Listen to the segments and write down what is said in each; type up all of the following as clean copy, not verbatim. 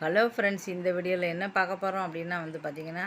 Hello friends, இந்த வீடியோவில் என்ன பார்க்க போகிறோம் அப்படின்னா பார்த்திங்கன்னா,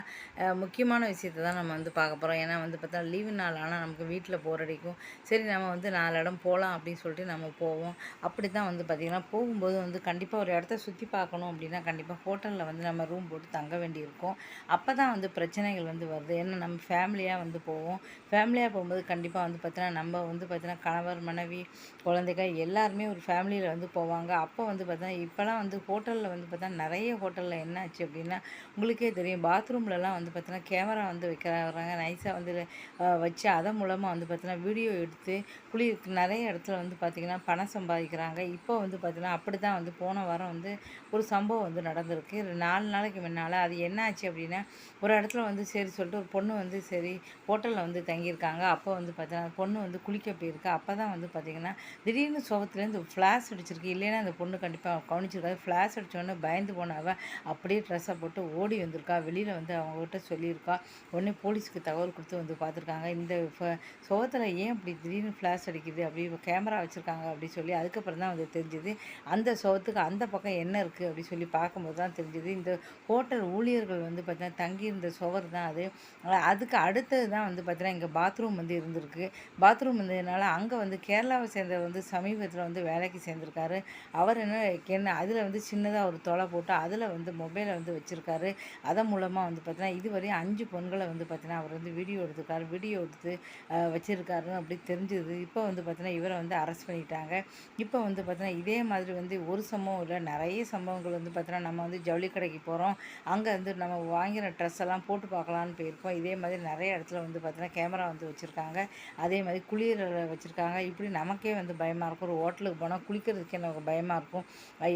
முக்கியமான விஷயத்தை தான் நம்ம பார்க்க போகிறோம். ஏன்னா பார்த்தா லீவு நாள் ஆனால் நமக்கு வீட்டில் போர் அடிக்கும். சரி, நம்ம 4 இடம் போகலாம் அப்படின்னு சொல்லிட்டு நம்ம போவோம். அப்படி தான் பார்த்திங்கன்னா போகும்போது கண்டிப்பாக ஒரு இடத்த சுற்றி பார்க்கணும் அப்படின்னா கண்டிப்பாக ஹோட்டலில் நம்ம ரூம் போட்டு தங்க வேண்டியிருக்கும். அப்போ தான் பிரச்சனைகள் வருது. ஏன்னா நம்ம ஃபேமிலியாக போவோம். ஃபேமிலியாக போகும்போது கண்டிப்பாக பார்த்தீங்கன்னா நம்ம பார்த்தீங்கன்னா கணவர், மனைவி, குழந்தைகள் எல்லாருமே ஒரு ஃபேமிலியில் போவாங்க. அப்போ பார்த்தீங்கன்னா இப்போலாம் ஹோட்டலில் பார்த்தா நிறைய ஹோட்டலில் என்ன ஆச்சு அப்படின்னா, உங்களுக்கே தெரியும், பாத்ரூம்லலாம் பார்த்தீங்கன்னா கேமரா வைக்கிறாங்க. நைஸாக வச்சு அதன் மூலமாக பார்த்தீங்கன்னா வீடியோ எடுத்து நிறைய இடத்துல பார்த்திங்கன்னா பணம் சம்பாதிக்கிறாங்க. இப்போ பார்த்தீங்கன்னா அப்படி தான் போன வாரம் ஒரு சம்பவம் நடந்திருக்கு. 4 நாளைக்கு முன்னால் அது என்ன ஆச்சு அப்படின்னா, ஒரு இடத்துல சரி சொல்லிட்டு ஒரு பொண்ணு சரி ஹோட்டலில் தங்கியிருக்காங்க. அப்போ பார்த்தீங்கன்னா பொண்ணு குளிக்க போயிருக்கு. அப்போ தான் பார்த்தீங்கன்னா திடீர்னு சோகத்துலேருந்து ஃப்ளாஷ் அடிச்சிருக்கு. இல்லைன்னா அந்த பொண்ணு கண்டிப்பாக கவனிச்சிருக்காது. ஃப்ளாஷ் அடித்தோடனே பயந்து போன அப்படியே ட்ரெஸ்ஸை போட்டு ஓடி வந்திருக்கா. வெளியில் அவங்ககிட்ட சொல்லியிருக்கா. உடனே போலீஸுக்கு தகவல் கொடுத்து பார்த்துருக்காங்க. இந்த சோகத்தில் ஏன் அப்படி திடீர்னு ஃப்ளாஷ் அடிக்குது, அப்படி கேமரா வச்சுருக்காங்க அப்படி சொல்லி அதுக்கப்புறம் தான் தெரிஞ்சுது. அந்த சோகத்துக்கு அந்த பக்கம் என்ன இருக்குது அப்படி சொல்லி பார்க்கும்போது தான் தெரிஞ்சுது. இந்த ஹோட்டல் ஊழியர்கள் பார்த்தீங்கன்னா தங்கியிருந்த சுவர் தான் அது. அதுக்கு அடுத்தது தான் பார்த்தீங்கன்னா இங்கே பாத்ரூம் இருந்திருக்கு. பாத்ரூம் இருந்ததுனால அங்கே கேரளாவை சேர்ந்த சமீபத்தில் வேலைக்கு சேர்ந்துருக்காரு. அவர் என்ன அதில் சின்னதாக ஒரு தொலை போட்டு அதில் மொபைலை வச்சுருக்காரு. அதன் மூலமாக பார்த்தீங்கன்னா இதுவரையும் 5 பெண்களை பார்த்தீங்கன்னா அவர் வீடியோ எடுத்திருக்காரு. வீடியோ எடுத்து வச்சுருக்காருன்னு அப்படி தெரிஞ்சுது. இப்போ பார்த்தீங்கன்னா இவரை அரெஸ்ட் பண்ணிட்டாங்க. இப்போ பார்த்தீங்கன்னா இதே மாதிரி ஒரு சம்பவம் இல்லை, நிறைய சம்பவங்கள் பார்த்தீங்கன்னா நம்ம ஜவுளி கடைக்கு போகிறோம். அங்கே நம்ம வாங்கின ட்ரெஸ் எல்லாம் போட்டு பார்க்கலான்னு போயிருக்கோம். இதே மாதிரி நிறைய இடத்துல பார்த்தீங்கன்னா கேமரா வச்சுருக்காங்க. அதே மாதிரி குளியல வச்சுருக்காங்க. இப்படி நமக்கே பயமாக இருக்கும். ஒரு ஹோட்டலுக்கு போனால் குளிக்கிறதுக்கே நமக்கு பயமாக இருக்கும்.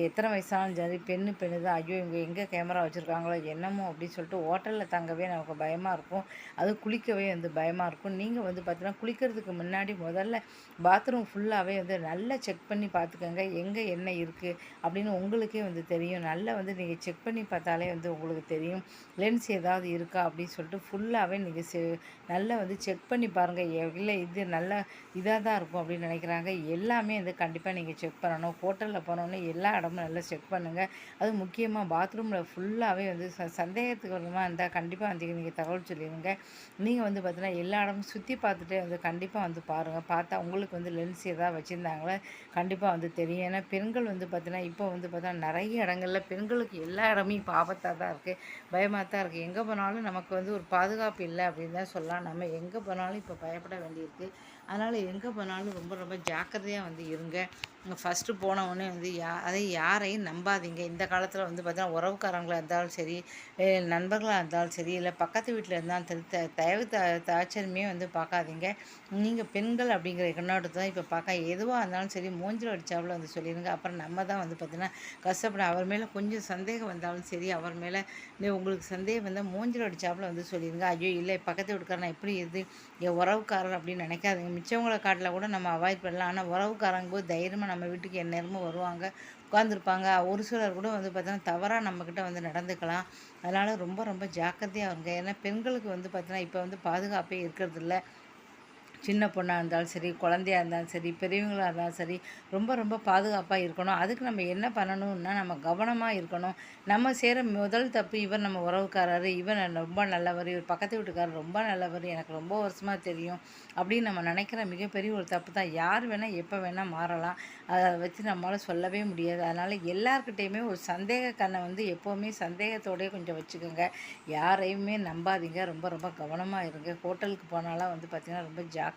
எத்தனை வயசானாலும் சரி, பெண்ணு தான், ஐயோ இவங்க எங்கே கேமரா வச்சுருக்காங்களோ என்னமோ அப்படின்னு சொல்லிட்டு ஹோட்டலில் தங்கவே நமக்கு பயமாக இருக்கும். அதுவும் குளிக்கவே பயமாக இருக்கும். நீங்கள் பார்த்தீங்கன்னா குளிக்கிறதுக்கு முன்னாடி முதல்ல பாத்ரூம் ஃபுல்லாகவே நல்லா செக் பண்ணி பார்த்துக்கோங்க. எங்கே என்ன இருக்குது அப்படின்னு உங்களுக்கே தெரியும். நல்லா நீங்கள் செக் பண்ணி பார்த்தாலே உங்களுக்கு தெரியும். லென்ஸ் ஏதாவது இருக்கா அப்படின்னு சொல்லிட்டு ஃபுல்லாகவே நீங்கள் நல்லா செக் பண்ணி பாருங்கள். இல்லை இது நல்லா இதாக தான் இருக்கும் அப்படின்னு நினைக்கிறாங்க. எல்லாமே கண்டிப்பாக நீங்கள் செக் பண்ணணும். ஹோட்டலில் போனோன்னே எல்லா இடமும் நல்லா செக் பண்ணுங்கள். அதுவும் முக்கியமாக பாத்ரூமில் ஃபுல்லாகவே சந்தேகத்துக்கு விதமாக இருந்தால் கண்டிப்பாக நீங்கள் தகவல் சொல்லிடுங்க. நீங்கள் பார்த்தீங்கன்னா எல்லா இடமும் சுற்றி பார்த்துட்டு கண்டிப்பாக பாருங்கள். பார்த்தா உங்களுக்கு லென்ஸ் ஏதாவது வச்சுருந்தாங்களே கண்டிப்பாக தெரியும். ஏன்னா பெண்கள் பார்த்தீங்கன்னா இப்போ பார்த்தா நிறைய இடங்கள்ல பெண்களுக்கு எல்லா இடமும் இப்போ ஆபத்தாக தான் இருக்குது, பயமாக தான் இருக்குது. எங்கே போனாலும் நமக்கு ஒரு பாதுகாப்பு இல்லை அப்படின்னு தான் சொல்லலாம். நம்ம எங்கே போனாலும் இப்போ பயப்பட வேண்டியிருக்கு. அதனால் எங்கே போனாலும் ரொம்ப ரொம்ப ஜாக்கிரதையாக இருங்க. ஃபஸ்ட்டு போனவுடனே யாரையும் நம்பாதீங்க. இந்த காலத்தில் பார்த்தீங்கன்னா உறவுக்காரங்களாக இருந்தாலும் சரி, நண்பர்களாக இருந்தாலும் சரி, இல்லை பக்கத்து வீட்டில் இருந்தாலும் சரி, தயவு தாட்சரியமே பார்க்காதீங்க. நீங்கள் பெண்கள் அப்படிங்கிற கண்ணோட்டத்தை தான் இப்போ பார்க்க எதுவாக இருந்தாலும் சரி மூஞ்சில் அடித்தாப்புல சொல்லிடுங்க. அப்புறம் நம்ம தான் பார்த்தீங்கன்னா கஷ்டப்பட. அவர் மேலே கொஞ்சம் சந்தேகம் வந்தாலும் சரி, அவர் மேலே உங்களுக்கு சந்தேகம் வந்தால் மூஞ்சில் அடித்தாப்புல சொல்லிடுங்க. ஐயோ இல்லை பக்கத்து வீட்டுக்காரன் எப்படி என் உறவுக்காரர் அப்படின்னு நினைக்காதீங்க. மிச்சவங்களை காட்டில் கூட நம்ம அவாய்ட் பண்ணலாம். ஆனால் உறவுக்காரங்க போது தைரியமாக நம்ம வீட்டுக்கு எந்நேரமும் வருவாங்க, உட்காந்துருப்பாங்க. ஒரு சிலர் கூட பார்த்தீங்கன்னா தவறாக நம்மக்கிட்ட நடந்துக்கலாம். அதனால் ரொம்ப ரொம்ப ஜாக்கிரதையாக இருங்க. ஏன்னா பெண்களுக்கு பார்த்தீங்கன்னா இப்போ பாதுகாப்பே இருக்கிறதில்ல. சின்ன பொண்ணாக இருந்தாலும் சரி, குழந்தையா இருந்தாலும் சரி, பெரியவங்களாக இருந்தாலும் சரி, ரொம்ப ரொம்ப பாதுகாப்பாக இருக்கணும். அதுக்கு நம்ம என்ன பண்ணணும்னா நம்ம கவனமாக இருக்கணும். நம்ம செய்கிற முதல் தப்பு, இவர் நம்ம உறவுக்காரர், இவர் ரொம்ப நல்லவர், இவர் பக்கத்து வீட்டுக்காரர் ரொம்ப நல்லவர், எனக்கு ரொம்ப வருஷமாக தெரியும் அப்படின்னு நம்ம நினைக்கிற மிகப்பெரிய ஒரு தப்பு தான். யார் வேணால் எப்போ வேணால் மாறலாம். அதை வச்சு நம்மளால் சொல்லவே முடியாது. அதனால் எல்லாருக்கிட்டேயுமே ஒரு சந்தேக கண்ணை எப்போவுமே சந்தேகத்தோடய கொஞ்சம் வச்சுக்கோங்க. யாரையுமே நம்பாதீங்க. ரொம்ப ரொம்ப கவனமாக இருங்க. ஹோட்டலுக்கு போனாலும் பார்த்திங்கன்னா ரொம்ப ஜாக்கிரதையாக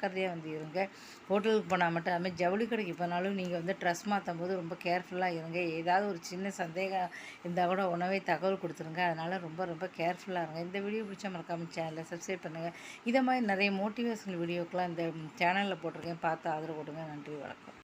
இருங்க. ஹோட்டலுக்கு போனால் மட்டும் இல்லாமல் ஜவுளி கடைக்கு போனாலும் நீங்கள் ட்ரெஸ் மாற்றும் போது ரொம்ப கேர்ஃபுல்லாக இருங்க. ஏதாவது ஒரு சின்ன சந்தேகம் இருந்தால் கூட உணவே தகவல் கொடுத்துருங்க. அதனால் ரொம்ப ரொம்ப கேர்ஃபுல்லாக இருங்க. இந்த வீடியோ பிடிச்சா மறக்காமல் சேனலை சப்ஸ்கிரைப் பண்ணுங்கள். இதை மாதிரி நிறைய மோட்டிவேஷனல் வீடியோக்கெலாம் இந்த சேனலில் போட்டிருக்கேன், பார்த்து ஆதரவு கொடுங்க. நன்றி, வணக்கம்.